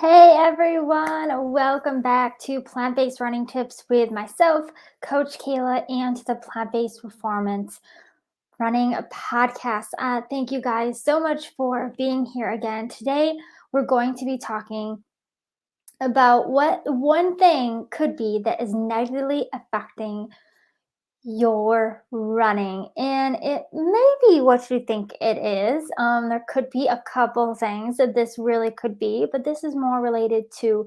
Hey everyone, welcome back to Plant-Based Running Tips with myself, Coach Kayla, and the Plant-Based Performance Running Podcast. Thank you guys so much for being here again. Today, we're going to be talking about what one thing could be that is negatively affecting your running, and it may be what you think it is. There could be a couple things that this really could be, but this is more related to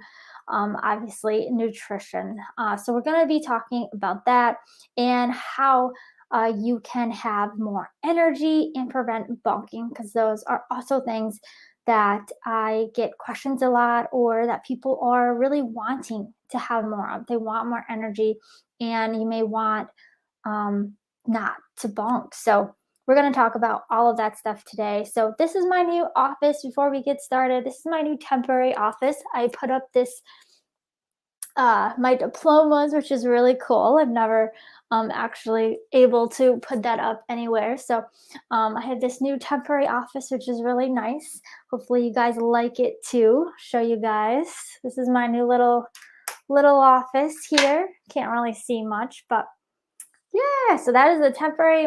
obviously nutrition. So we're going to be talking about that and how you can have more energy and prevent bulking, because those are also things that I get questions a lot, or that people are really wanting to have more of. They want more energy, and you may want not to bonk. So we're going to talk about all of that stuff today. So this is my new office. Before we get started, this is my new temporary office. I put up this my diplomas, which is really cool. I've never actually able to put that up anywhere. So I have this new temporary office, which is really nice. Hopefully you guys like it too. Show you guys. This is my new little office here. Can't really see much, but yeah, so that is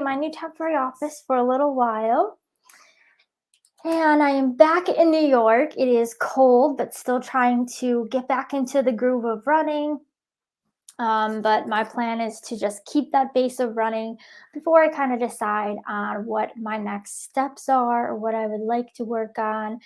my new temporary office for a little while. And I am back in New York. It is cold, but still trying to get back into the groove of running. But my plan is to just keep that base of running before I kind of decide on what my next steps are, or what I would like to work on.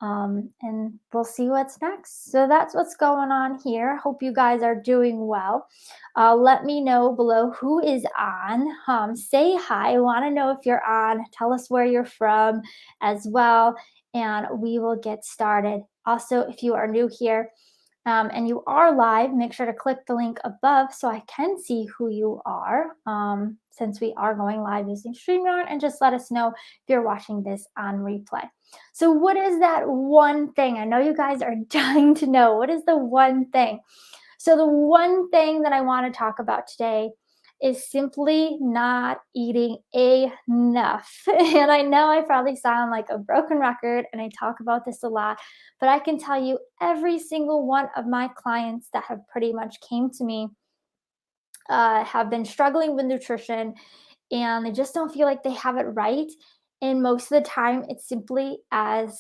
And we'll see what's next. So that's what's going on here. Hope you guys are doing well. Let me know below who is on. Say hi. I want to know if you're on. Tell us where you're from as well, and we will get started. Also, if you are new here, and you are live, make sure to click the link above so I can see who you are, since we are going live using StreamYard, and just let us know if you're watching this on replay. So what is that one thing? I know you guys are dying to know. What is the one thing? So the one thing that I want to talk about today is simply not eating enough. And I know I probably sound like a broken record, and I talk about this a lot, but I can tell you every single one of my clients that have pretty much came to me have been struggling with nutrition, and they just don't feel like they have it right. And most of the time, it's simply as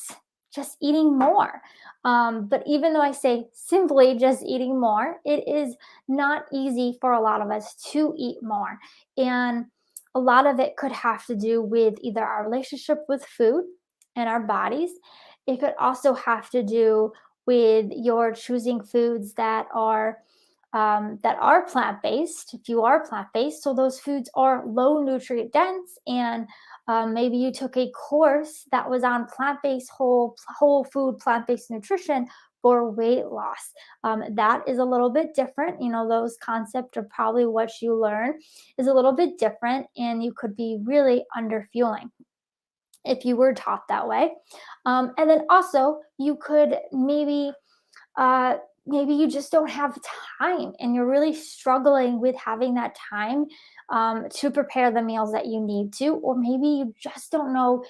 just eating more. But even though I say simply just eating more, it is not easy for a lot of us to eat more. And a lot of it could have to do with either our relationship with food and our bodies. It could also have to do with your choosing foods that are plant-based, if you are plant-based. So those foods are low nutrient dense, and maybe you took a course that was on plant-based, whole food, plant-based nutrition for weight loss. That is a little bit different. Those concepts are probably what you learn is a little bit different, and you could be really under fueling if you were taught that way. And then also you could uh, maybe you just don't have time, and you're really struggling with having that time to prepare the meals that you need to, or maybe you just don't know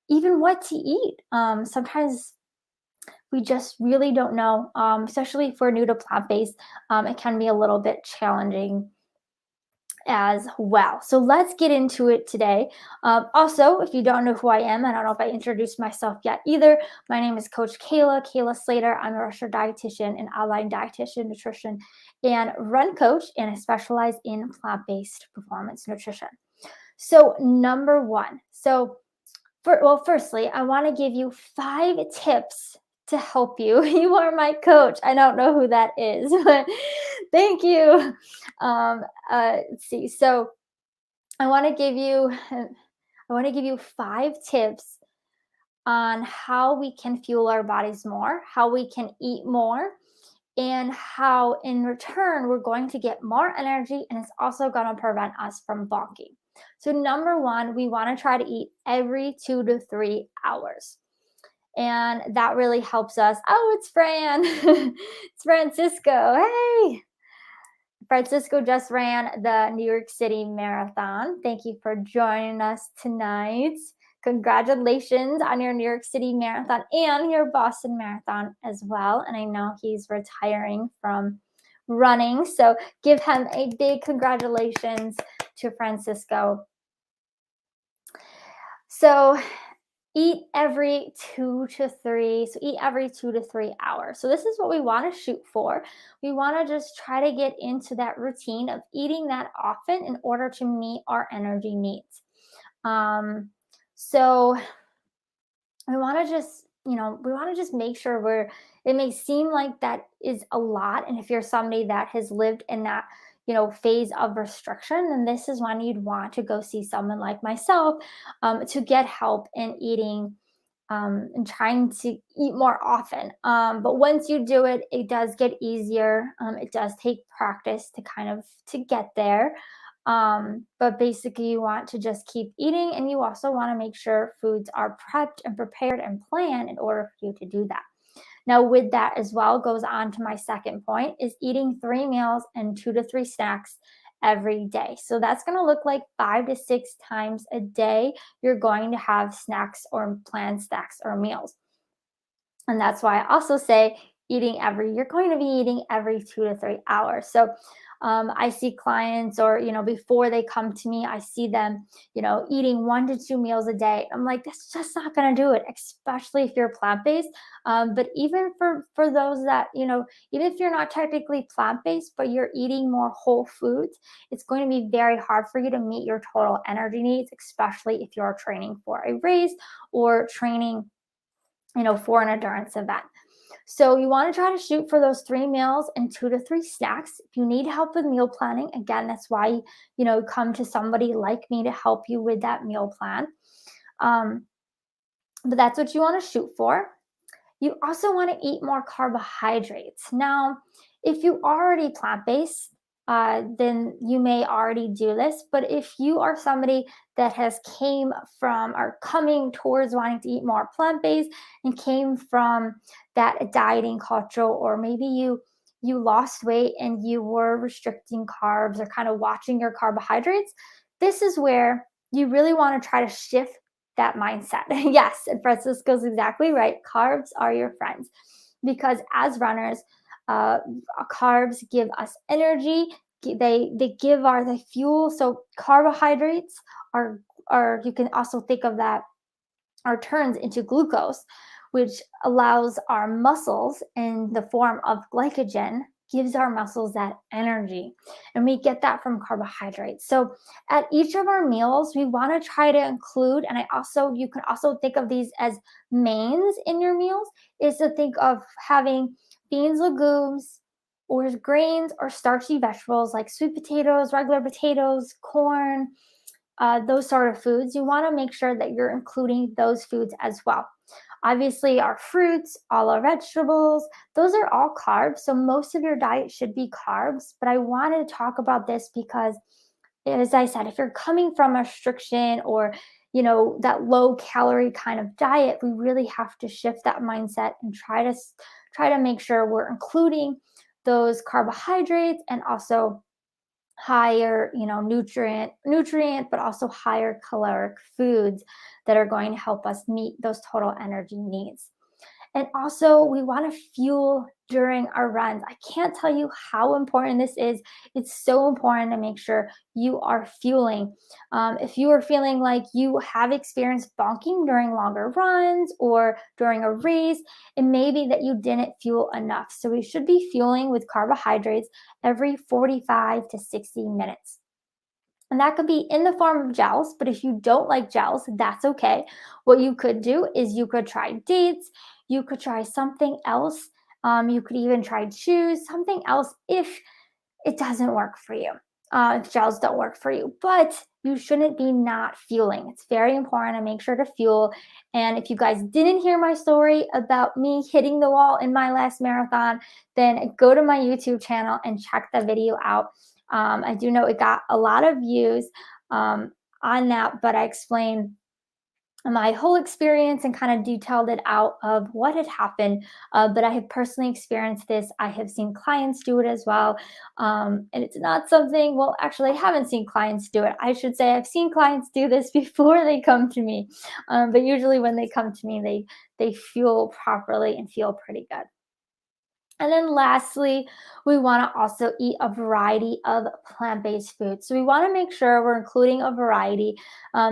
even what to eat. Sometimes we just really don't know, especially if we're new to plant-based. It can be a little bit challenging as well. So let's get into it today. Also, if you don't know who I am, I don't know if I introduced myself yet either. My name is Coach Kayla Slater. I'm a registered dietitian and outline dietitian, nutrition, and run coach, and I specialize in plant-based performance nutrition. So number one. Firstly, I want to give you 5 tips to help you. You are my coach. I don't know who that is, but thank you. Let's see. So I want to give you, I want to give you 5 tips on how we can fuel our bodies more, how we can eat more, and how in return we're going to get more energy, and it's also going to prevent us from bulking. So number one, we want to try to eat every 2 to 3 hours. And that really helps us. Oh, it's Fran. It's Francisco. Hey. Francisco just ran the New York City Marathon. Thank you for joining us tonight. congratulations on your New York City Marathon and your Boston Marathon as well. And I know he's retiring from running. So give him a big congratulations to Francisco. So eat every 2 to 3. So eat every 2 to 3 hours. So this is what we want to shoot for. We want to just try to get into that routine of eating that often in order to meet our energy needs. So we want to just, we want to just make sure it may seem like that is a lot. And if you're somebody that has lived in that, phase of restriction, then this is when you'd want to go see someone like myself to get help in eating and trying to eat more often. But once you do it, it does get easier. It does take practice to get there. But basically, you want to just keep eating, and you also want to make sure foods are prepped and prepared and planned in order for you to do that. Now, with that as well, goes on to my second point is eating 3 meals and 2 to 3 snacks every day. So that's going to look like 5 to 6 times a day. You're going to have snacks or planned snacks or meals. And that's why I also say you're going to be eating every 2 to 3 hours. So I see clients or, before they come to me, I see them, eating 1 to 2 meals a day. I'm like, that's just not going to do it, especially if you're plant-based. But even for those that, even if you're not technically plant-based, but you're eating more whole foods, it's going to be very hard for you to meet your total energy needs, especially if you're training for a race or training for an endurance event. So you want to try to shoot for those 3 meals and 2 to 3 snacks. If you need help with meal planning, again, that's why, come to somebody like me to help you with that meal plan. But that's what you want to shoot for. You also want to eat more carbohydrates. Now, if you already plant-based, then you may already do this. But if you are somebody that has came from or coming towards wanting to eat more plant-based and came from that dieting culture, or maybe you lost weight and you were restricting carbs or kind of watching your carbohydrates, this is where you really want to try to shift that mindset. Yes, and Francisco's exactly right. Carbs are your friends because as runners, carbs give us energy. They give the fuel. So carbohydrates are you can also think of that are turns into glucose, which allows our muscles in the form of glycogen, gives our muscles that energy. And we get that from carbohydrates. So at each of our meals, we want to try to include, and you can also think of these as mains in your meals, is to think of having beans, legumes, or grains or starchy vegetables like sweet potatoes, regular potatoes, corn, those sort of foods. You want to make sure that you're including those foods as well. Obviously, our fruits, all our vegetables, those are all carbs. So most of your diet should be carbs. But I wanted to talk about this because, as I said, if you're coming from a restriction or that low calorie kind of diet, we really have to shift that mindset and try to make sure we're including those carbohydrates and also higher nutrient but also higher caloric foods that are going to help us meet those total energy needs. And also, we want to fuel during our runs. I can't tell you how important this is. It's so important to make sure you are fueling. If you are feeling like you have experienced bonking during longer runs or during a race, it may be that you didn't fuel enough. So we should be fueling with carbohydrates every 45 to 60 minutes. And that could be in the form of gels, but if you don't like gels, that's okay. What you could do is you could try dates, you could try something else. You could even try chews, something else if it doesn't work for you, if gels don't work for you. But you shouldn't be not fueling. It's very important to make sure to fuel. And if you guys didn't hear my story about me hitting the wall in my last marathon, then go to my YouTube channel and check the video out. I do know it got a lot of views on that, but I explained my whole experience and kind of detailed it out of what had happened. But I have personally experienced this. I have seen clients do it as well. And it's not something, well, actually, I haven't seen clients do it. I should say I've seen clients do this before they come to me. But usually when they come to me, they fuel properly and feel pretty good. And then lastly, we want to also eat a variety of plant-based foods. So we want to make sure we're including a variety.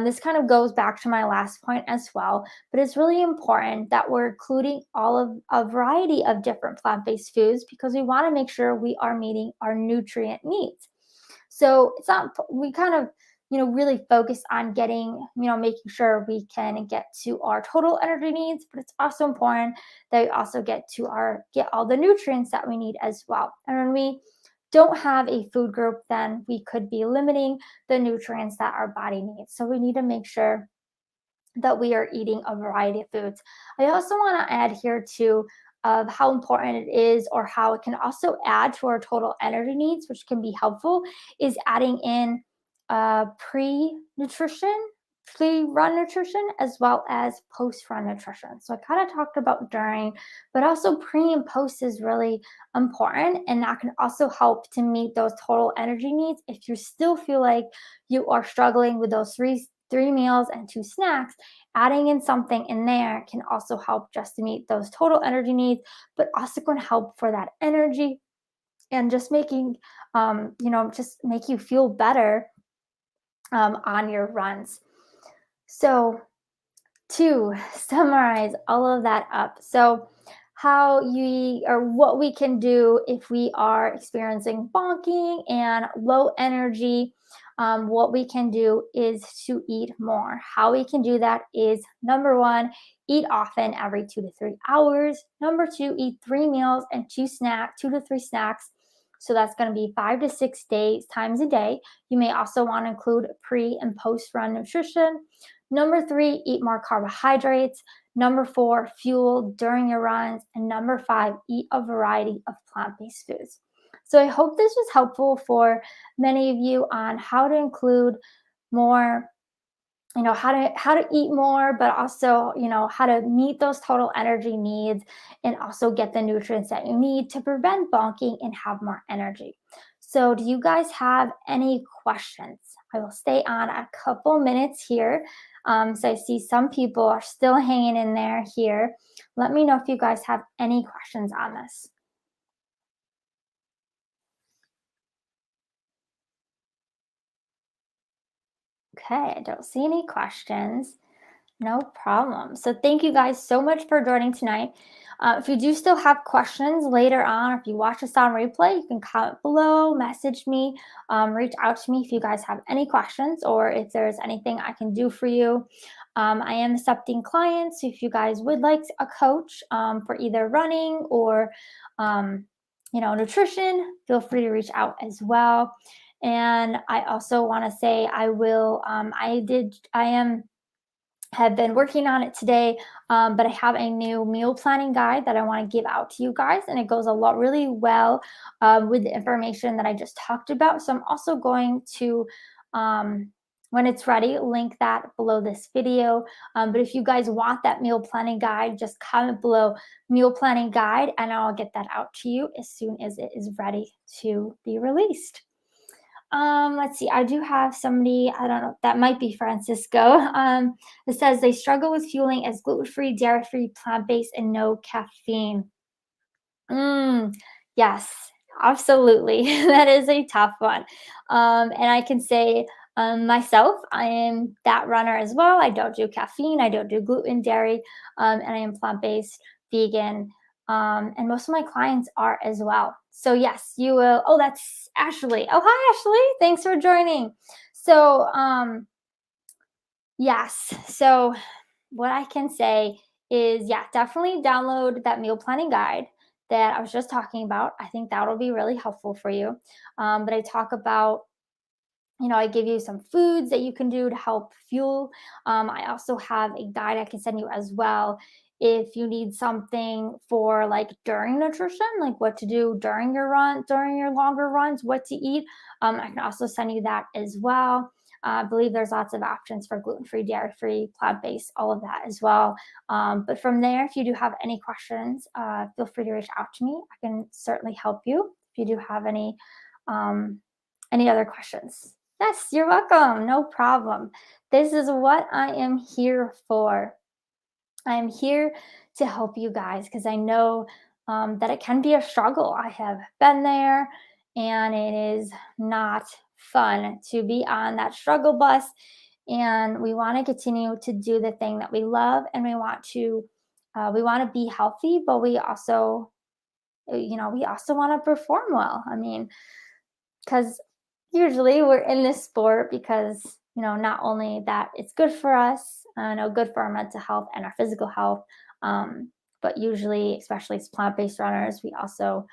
This kind of goes back to my last point as well, but it's really important that we're including all of a variety of different plant-based foods because we want to make sure we are meeting our nutrient needs. So it's not, we kind of, really focus on getting, making sure we can get to our total energy needs, but it's also important that we also get all the nutrients that we need as well. And when we don't have a food group, then we could be limiting the nutrients that our body needs. So we need to make sure that we are eating a variety of foods. I also want to add here too of how important it is or how it can also add to our total energy needs, which can be helpful, is adding in pre-nutrition, pre-run nutrition, as well as post-run nutrition. So I kind of talked about during, but also pre and post is really important. And that can also help to meet those total energy needs. If you still feel like you are struggling with those three meals and two snacks, adding in something in there can also help just to meet those total energy needs, but also can help for that energy and just making, just make you feel better on your runs. So, to summarize all of that up, so how you or what we can do if we are experiencing bonking and low energy. What we can do is to eat more. How we can do that is number one, eat often every 2 to 3 hours. Number two, eat 3 meals and two to three snacks. So that's going to be 5 to 6 times a day. You may also want to include pre and post run nutrition. Number three, eat more carbohydrates. Number four, fuel during your runs. And number five, eat a variety of plant based foods. So I hope this was helpful for many of you on how to include more, how to eat more, but also, how to meet those total energy needs and also get the nutrients that you need to prevent bonking and have more energy. So do you guys have any questions? I will stay on a couple minutes here. So I see some people are still hanging in there here. Let me know if you guys have any questions on this. Okay, I don't see any questions. No problem. So thank you guys so much for joining tonight. If you do still have questions later on, if you watch this on replay, you can comment below, message me, reach out to me if you guys have any questions or if there's anything I can do for you. I am accepting clients. So if you guys would like a coach for either running or, nutrition, feel free to reach out as well. And I also want to say I will, I am have been working on it today, but I have a new meal planning guide that I want to give out to you guys, and it goes a lot really well with the information that I just talked about. So I'm also going to, when it's ready, link that below this video. But if you guys want that meal planning guide, just comment below meal planning guide, and I'll get that out to you as soon as it is ready to be released. Let's see. I do have somebody, I don't know, that might be Francisco. It says they struggle with fueling as gluten-free, dairy-free, plant-based, and no caffeine. Yes, absolutely. That is a tough one. And I can say myself, I am that runner as well. I don't do caffeine, I don't do gluten, dairy, and I am plant-based, vegan. And most of my clients are as well. So yes, you will. Oh, that's Ashley. Oh, hi, Ashley. Thanks for joining. So yes. So what I can say is, yeah, definitely download that meal planning guide that I was just talking about. I think that'll be really helpful for you. But I talk about, I give you some foods that you can do to help fuel. I also have a guide I can send you as well if you need something for like during nutrition, like what to do during your run, during your longer runs, what to eat. I can also send you that as well. I believe there's lots of options for gluten-free, dairy-free, plant-based, all of that as well. But from there, if you do have any questions, feel free to reach out to me. I can certainly help you if you do have any other questions. Yes, you're welcome. No problem. This is what I am here for. I am here to help you guys because I know that it can be a struggle. I have been there, and it is not fun to be on that struggle bus. And we want to continue to do the thing that we love, and we want to be healthy, but we also want to perform well. I mean, because usually we're in this sport because not only that it's good for us, good for our mental health and our physical health, but usually, especially as plant-based runners, we also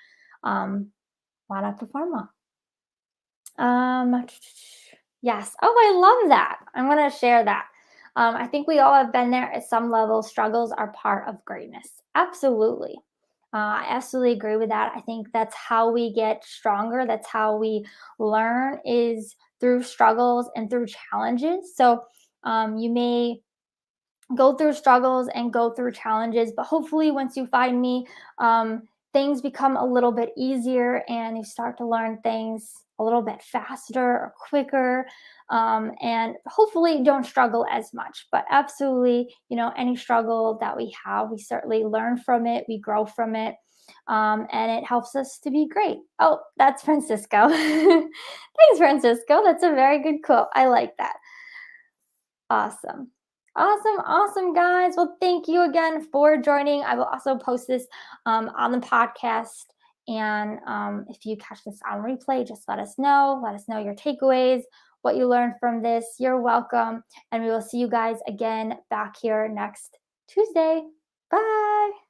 want to perform well. Yes. Oh, I love that. I'm going to share that. I think we all have been there at some level. Struggles are part of greatness. Absolutely. I absolutely agree with that. I think that's how we get stronger. That's how we learn, is through struggles and through challenges. So you may go through struggles and go through challenges, but hopefully once you find me, things become a little bit easier and you start to learn things a little bit faster or quicker, and hopefully don't struggle as much. But absolutely, any struggle that we have, we certainly learn from it, we grow from it, and it helps us to be great. Oh, that's Francisco. Thanks, Francisco. That's a very good quote. I like that. Awesome. Awesome, awesome, guys. Well, thank you again for joining. I will also post this on the podcast. And if you catch this on replay, just let us know. Let us know your takeaways, what you learned from this. You're welcome. And we will see you guys again back here next Tuesday. Bye.